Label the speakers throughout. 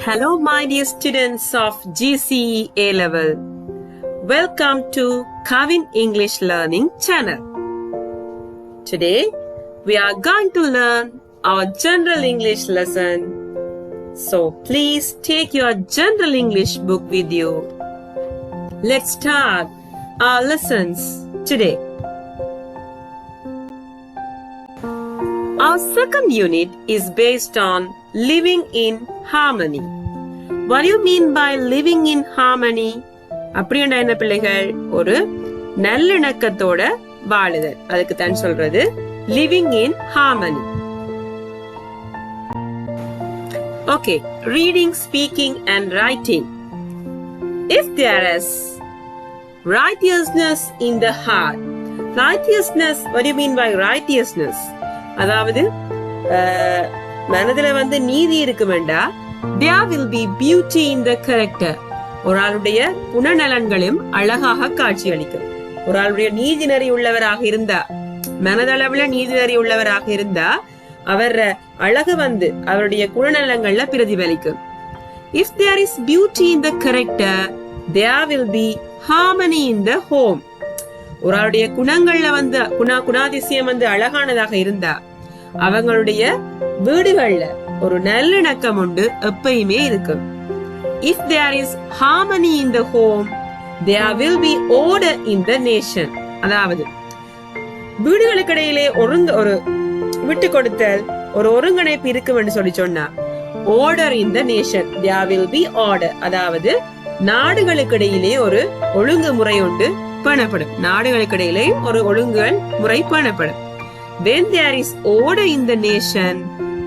Speaker 1: Hello my dear students of GCE A-Level. Welcome to Kavin English Learning Channel. Today we are going to learn our General English lesson. So please take your General English book with you. Let's start our lessons today. Our second unit is based on living in harmony. What do you mean by living in harmony? அப்படின்னா என்ன பிள்ளைகள்? ஒரு நல்லிணக்கத்தோட வாழுதல். அதுக்கு தான் சொல்றது living in harmony. Okay, reading, speaking and writing. If there is righteousness in the heart. Righteousness, what do you mean by righteousness? அதாவது மனதுல நீதி இருக்க வேண்டாம். There will be beauty in the character. ஒரு ஆளுடைய குணநலன்களும் அழகாக காட்சியளிக்கும். ஒரு ஆளுடைய நீதிநெறி உள்ளவராக இருந்தா, மனதளவுல நீதிநெறி உள்ளவராக இருந்தா, அவர் அழகு அவருடைய குணநலங்கள்ல பிரதிபலிக்கும். If there is beauty in the character, there will be harmony in the home. ஒரு ஆளுடைய குணங்கள்ல குணாதிசயம் அழகானதாக இருந்தா, அவங்களுடைய வீடுகள்ல ஒரு நல்லிணக்கம் உண்டு எப்பயுமே இருக்கும். If there is harmony in the home, there will be order in the nation. அதாவது வீடுகளுக்கு இடையிலே ஒரு விட்டு கொடுத்தல், ஒரு ஒருங்கிணைப்பு இருக்கும் என்று சொல்லி சொன்னா, order in the nation, there will be order. அதாவது நாடுகளுக்கு இடையிலே ஒரு ஒழுங்குமுறை உண்டு பேணப்படும். நாடுகளுக்கு இடையிலே ஒரு ஒழுங்குகள் முறை பேணப்படும். When there is order in the nation,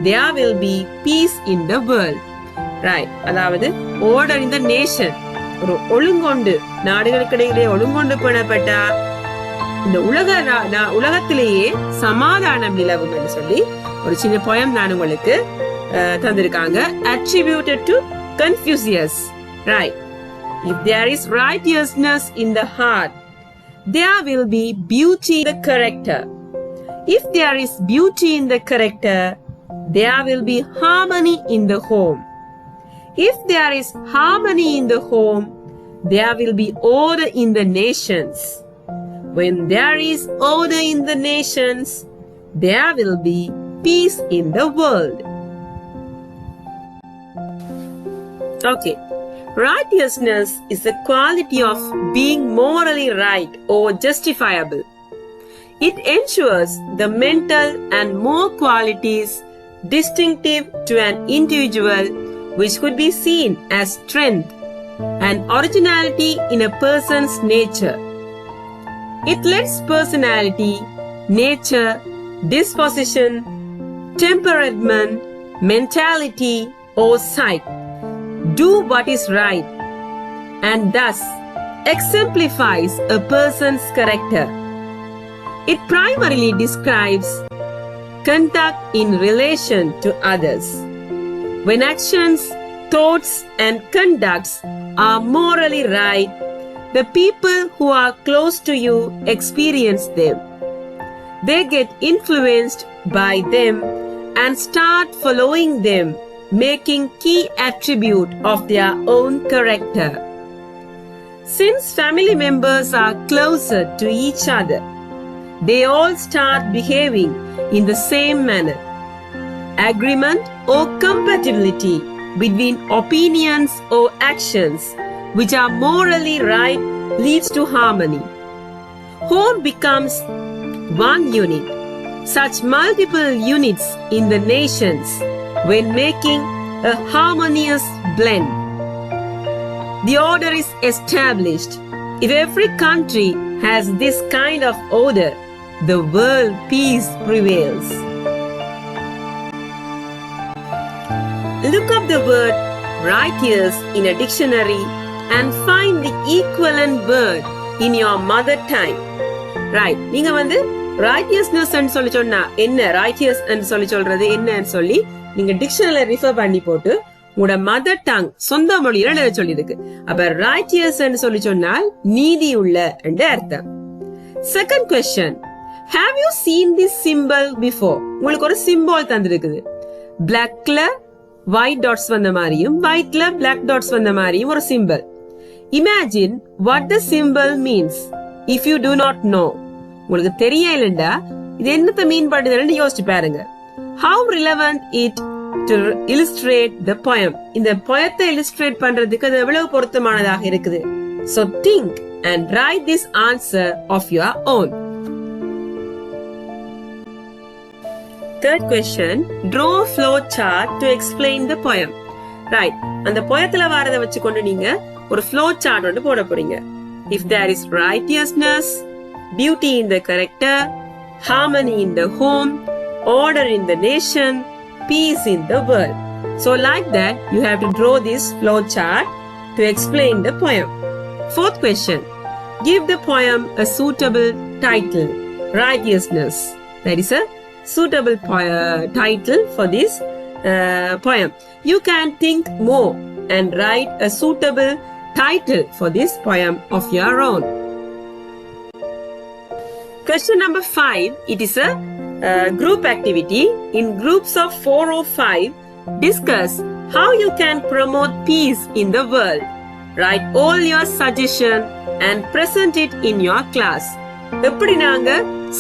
Speaker 1: there will be peace in the world. Right. அதாவது order in the nation. ஒரு ஒழுங்கொண்டு நாடுகளுக்கு இடையிலே ஒழுங்கொண்டு பேணப்பட்டா இந்த உலகத்திலேயே சமாதானம் நிலவும் என்று சொல்லி ஒரு சின்ன போயம் நான் உங்களுக்கு தந்திருக்காங்க. Attributed to Confucius. Right. If there is righteousness in the heart, there will be beauty in the character. If there is beauty in the character, there will be harmony in the home. If there is harmony in the home, there will be order in the nations. When there is order in the nations, there will be peace in the world. Okay. Righteousness is the quality of being morally right or justifiable. It ensures the mental and moral qualities distinctive to an individual which could be seen as strength and originality in a person's nature. It lets personality, nature, disposition, temperament, mentality or sight do what is right and thus exemplifies a person's character. It primarily describes conduct in relation to others. When actions, thoughts and conducts are morally right, the people who are close to you experience them. They get influenced by them and start following them, making key attribute of their own character. Since family members are closer to each other, they all start behaving in the same manner. Agreement or compatibility between opinions or actions which are morally right leads to harmony. Whole becomes one unit. Such multiple units in the nations when making a harmonious blend. The order is established. If every country has this kind of order, the world peace prevails. Look up the word righteous in a dictionary and find the equivalent word in your mother tongue. Right. நீங்க righteousness ன்னு சொல்லி சொன்னா என்ன, righteous ன்னு சொல்லி சொல்றது என்னன்னு சொல்லி நீங்க டிக்ஷனரியில ரிஃபர் பண்ணி போட்டு உங்களோட மதர் டங் சொந்த மொழியில எழுத சொல்லிருக்கு. அப்ப righteous ன்னு சொல்லி சொன்னால் நீதி உள்ள என்று அர்த்தம். Second question. Have you seen this symbol before? உங்களுக்கு ஒரு symbol தந்திருக்குது. Black color, white dots வந்த மாதிரியும் whiteல black dots வந்த மாதிரியும் ஒரு symbol. Imagine what the symbol means if you do not know. உங்களுக்கு தெரியலண்டா இது என்னத்த மீன் பண்ணுதுன்னு யோசிச்சு பாருங்க. How relevant it to illustrate the poem. இந்த poem-த்தை illustrate பண்றதுக்கு அது எவ்வளவு பொருத்தமானதாக இருக்குது. So think and write this answer of your own. Third question, draw a flow chart to explain the poem. Right, அந்த poem-த்துல வரத வச்சு கொண்டு நீங்க ஒரு flow chart ஒன்று போட போறீங்க. If there is righteousness, beauty in the character, harmony in the home, order in the nation, peace in the world. So like that, you have to draw this flow chart to explain the poem. Fourth question, give the poem a suitable title. Righteousness. That is a suitable title for this poem. You can think more and write a suitable title for this poem of your own. Question number 5, it is a group activity. In groups of 4 or 5, discuss how you can promote peace in the world. Write all your suggestions and present it in your class. எப்படி நாங்க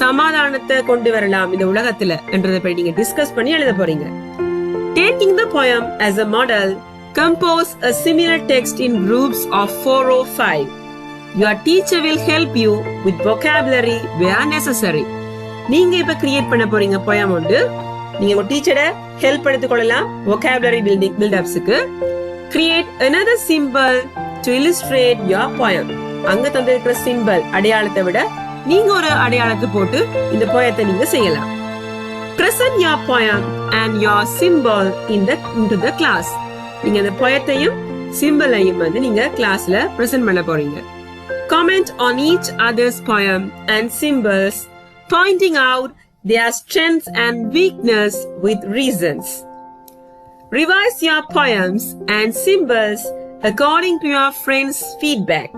Speaker 1: சமாதானத்தை கொண்டு வரலாம் இந்த உலகத்துல என்றதை பற்றி நீங்க டிஸ்கஸ் பண்ணி எழுத போறீங்க. Taking the poem as a model, compose a similar text in groups of 4 or 5. Your teacher will help you with vocabulary where necessary. நீங்க இப்ப கிரியேட் பண்ண போறீங்க poem உண்டு. நீங்க உங்க டீச்சரை ஹெல்ப் எடுத்துக்கொள்ளலாம் vocabulary build-upsக்கு. Create another symbol to illustrate your poem. அங்க தந்திருக்கிற சிம்பல் அடையாளத்தை விட நீங்க ஒரு அடையாளத்தை போட்டு இந்த poem-த்தை நீங்க செய்யலாம். Present your poem and your symbol into the class. நீங்க அந்த poem-த்தையும் சிம்பலையும் வந்து நீங்க கிளாஸ்ல பிரசன்ட் பண்ண போறீங்க. Comment on each other's poem and symbols, pointing out their strengths and weakness with reasons. Revise your poems and symbols according to your friends' feedback.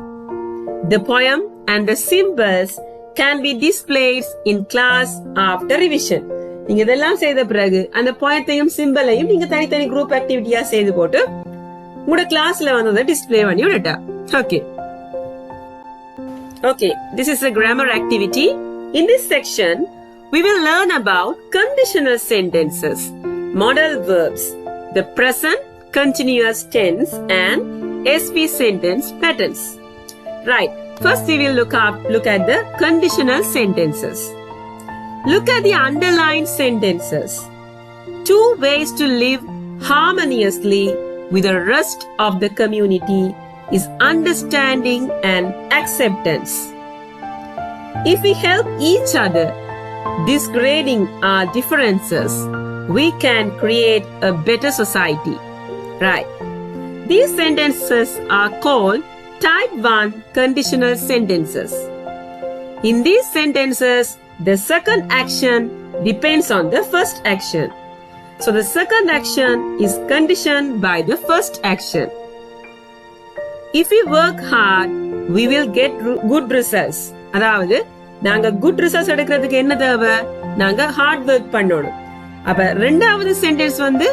Speaker 1: The poem and the symbols can be displayed in class after revision. நீங்க இதெல்லாம் செய்த பிறகு அந்த poem-த்தையும் சிம்பலையும் நீங்க தனித்தனி group ஆக்டிவிட்டியா செய்து போட்டு உங்க கிளாஸ்ல வந்து டிஸ்ப்ளே பண்ணி விடட்டா. Okay, this is a grammar activity. In this section, we will learn about conditional sentences, modal verbs, the present continuous tense and SP sentence patterns. Right, first we will look at the conditional sentences. Look at the underlined sentences. 2 ways to live harmoniously with the rest of the community is understanding and acceptance. If we help each other, disregarding our differences, we can create a better society. Right. These sentences are called type 1 conditional sentences. In these sentences, the second action depends on the first action. So the second action is conditioned by the first action. If we work hard, we will get good results. அதாவது நாங்க good results எடுக்கிறதுக்கு என்ன தேவை? நாங்க hard work பண்ணணும். அப்ப ரெண்டாவது sentence வந்து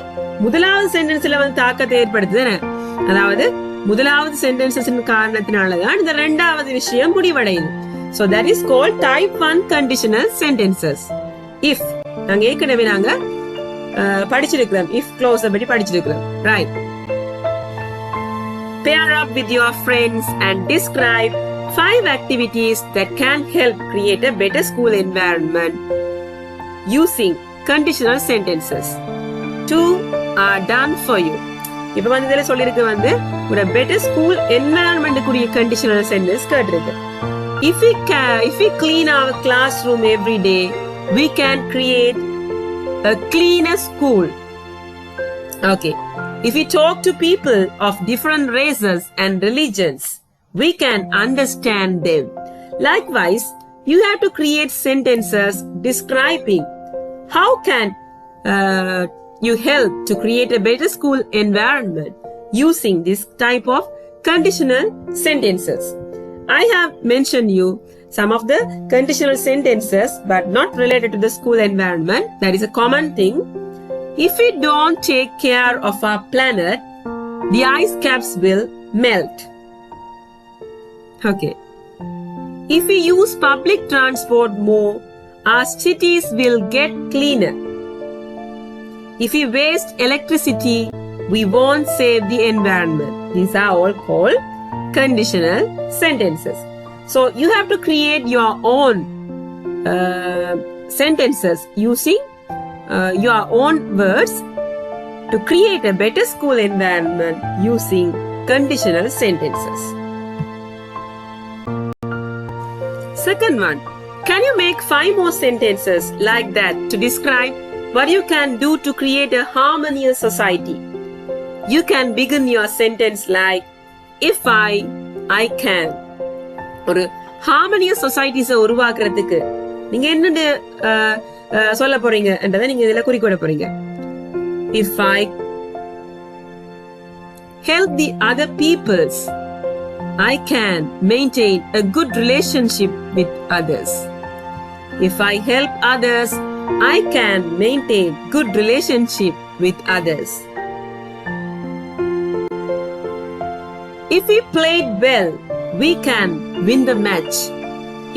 Speaker 1: முதலாவது சென்டென்ஸ்ல வந்து தாக்கத்தை ஏற்படுத்துது. அதாவது முதலாவது சென்டென்சஸ் காரணத்தினாலதான் இந்த ரெண்டாவது விஷயம் முடிவடையுது. So that is called type 1 conditional sentences. If நாங்க ஏற்கனவே நாங்க படிச்சிருக்கிறோம். If clause பத்தி படிச்சிருக்கிறோம். Right. Pair up with your friends and describe 5 activities that can help create a better school environment using conditional sentences. 2 are done for you. இப்ப வந்து இதெல்லாம் சொல்லிருக்கு வந்து ஒரு better school environment கூடிய conditional sentence கேட்டிருக்கு. If we clean our classroom every day, we can create a cleaner school. Okay. If we talk to people of different races and religions, we can understand them. Likewise, you have to create sentences describing how can you help to create a better school environment using this type of conditional sentences. I have mentioned you some of the conditional sentences but not related to the school environment. That is a common thing. If we don't take care of our planet, the ice caps will melt. Okay. If we use public transport more, our cities will get cleaner. If we waste electricity, we won't save the environment. These are all called conditional sentences. So you have to create your own sentences using your own words to create a better school environment using conditional sentences. Second one, can you make 5 more sentences like that to describe what you can do to create a harmonious society? You can begin your sentence like, if I can. ஒரு harmonious societies உருவாக்குறதுக்கு நீங்க என்ன சொல்ல போறீங்கன்றதை நீங்க இதுல குறிப்பிட போறீங்க. If I help the other peoples, I can maintain a good relationship with others. If I help others, I can maintain good relationship with others. If we played well, we can win the match.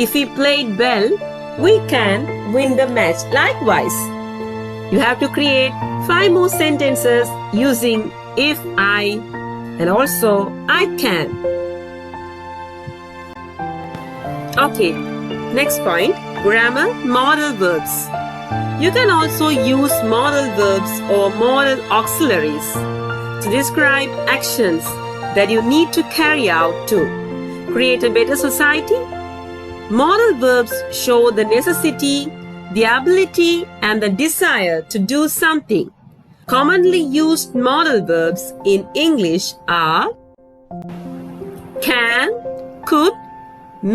Speaker 1: If we played well, we can win the match. Likewise, you have to create 5 more sentences using if I and also I can. Okay, next point, grammar modal verbs. You can also use modal verbs or modal auxiliaries to describe actions that you need to carry out to create a better society. Modal verbs show the necessity, the ability, and the desire to do something. Commonly used modal verbs in English are can, could,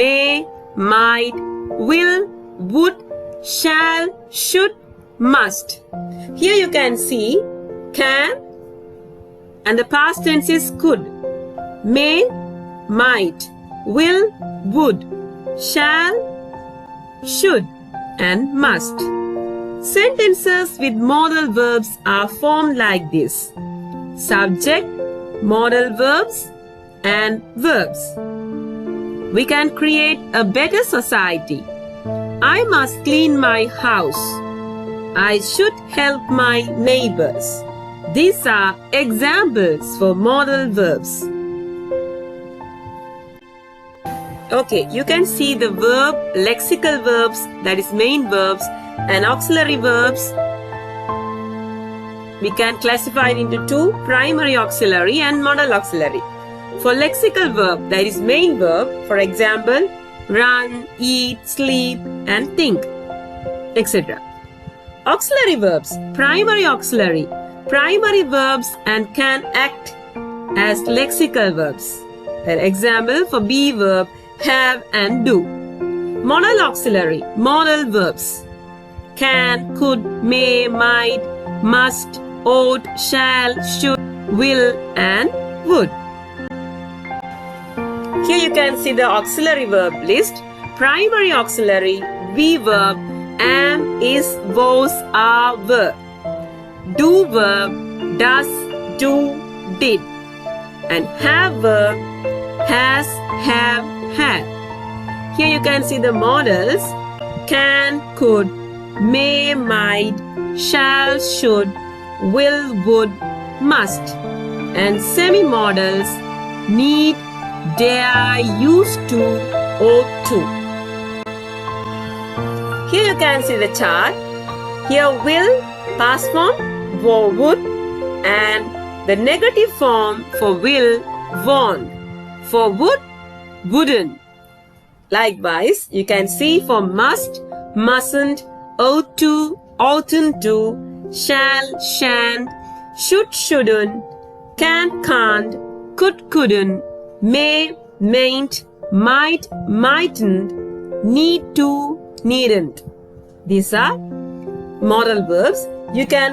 Speaker 1: may, might, will, would, shall, should, must. Here you can see can and the past tense is could, may, might, will, would, shall, should, and must. Sentences with modal verbs are formed like this: subject, modal verbs, and verbs. We can create a better society. I must clean my house. I should help my neighbors. These are examples for modal verbs. Okay, you can see the verb, lexical verbs, that is main verbs, and auxiliary verbs. We can classify it into 2, primary auxiliary and modal auxiliary. For lexical verb, that is main verb, for example, run, eat, sleep, and think, etc. Auxiliary verbs, primary auxiliary, primary verbs and can act as lexical verbs. For example, for be verb, have and do. Modal auxiliary, modal verbs, can, could, may, might, must, ought, shall, should, will, and would. Here you can see the auxiliary verb list. Primary auxiliary, be verb, am, is, was, are, were. Do verb, does, do, did. And have verb, has, have, had. Here you can see the modals: can, could, may, might, shall, should, will, would, must. And semi-modals: need, dare, used to, ought to. Here you can see the chart. Here will, past form, would, and the negative form for will, won't. For would, wouldn't. Likewise, you can see for must, mustn't, ought to, oughtn't to, shall, shan't, should, shouldn't, can, can't, could, couldn't, may, mayn't, might, mightn't, need to, needn't. These are modal verbs. You can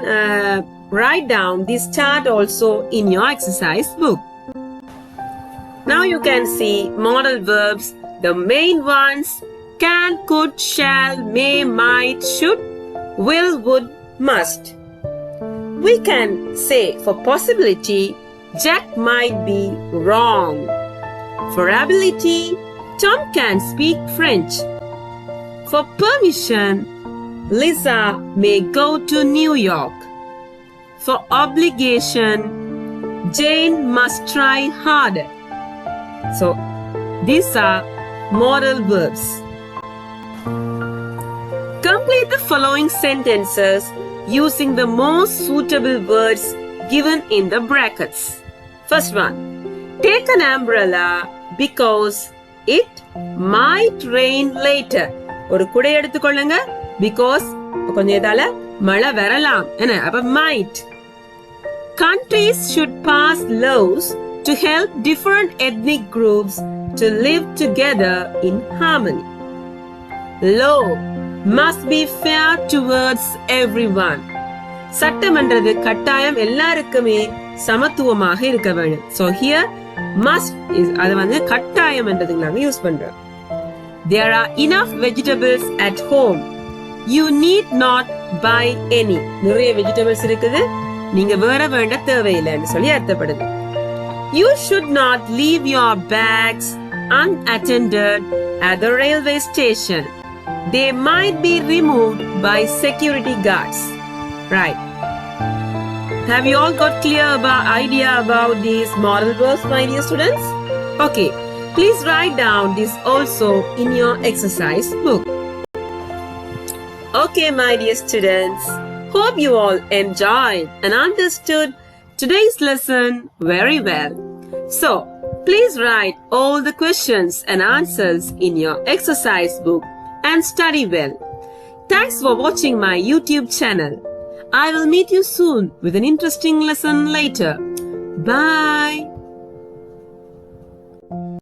Speaker 1: write down this chart also in your exercise book. Now you can see modal verbs, the main ones: can, could, shall, may, might, should, will, would, must. we can say for possibility, Jack might be wrong. For ability, Tom can speak French. For permission, Lisa may go to New York. For obligation, Jane must try harder. So, these are modal verbs. Complete the following sentences using the most suitable words given in the brackets. First one, take an umbrella because it might rain later. ஒரு குடை எடுத்துக்கொள்ளுங்க because கொஞ்ச நேரத்தால மழை வரலாம் என்ன அப்ப might. Countries should pass laws to help different ethnic groups to live together in harmony. Law must be fair towards everyone. சட்டம்ன்றது கட்டாயம் எல்லாருக்குமே சமத்துவமாக இருக்க வேண்டும். So here must is அது கட்டாயம் என்றதுக்கு நாம யூஸ் பண்றோம். There are enough vegetables at home. You need not buy any. நிறைய vegetables இருக்குது. நீங்க வேற வேண்ட தேவையில்லைன்னு சொல்லி அர்த்தப்படுது. You should not leave your bags unattended at the railway station. They might be removed by security guards. Right. Have you all got clear idea about these modal verbs, my dear students? Okay. Please write down this also in your exercise book. Okay, my dear students. Hope you all enjoyed and understood today's lesson very well. So, please write all the questions and answers in your exercise book and study well. Thanks for watching my YouTube channel. I will meet you soon with an interesting lesson later. Bye.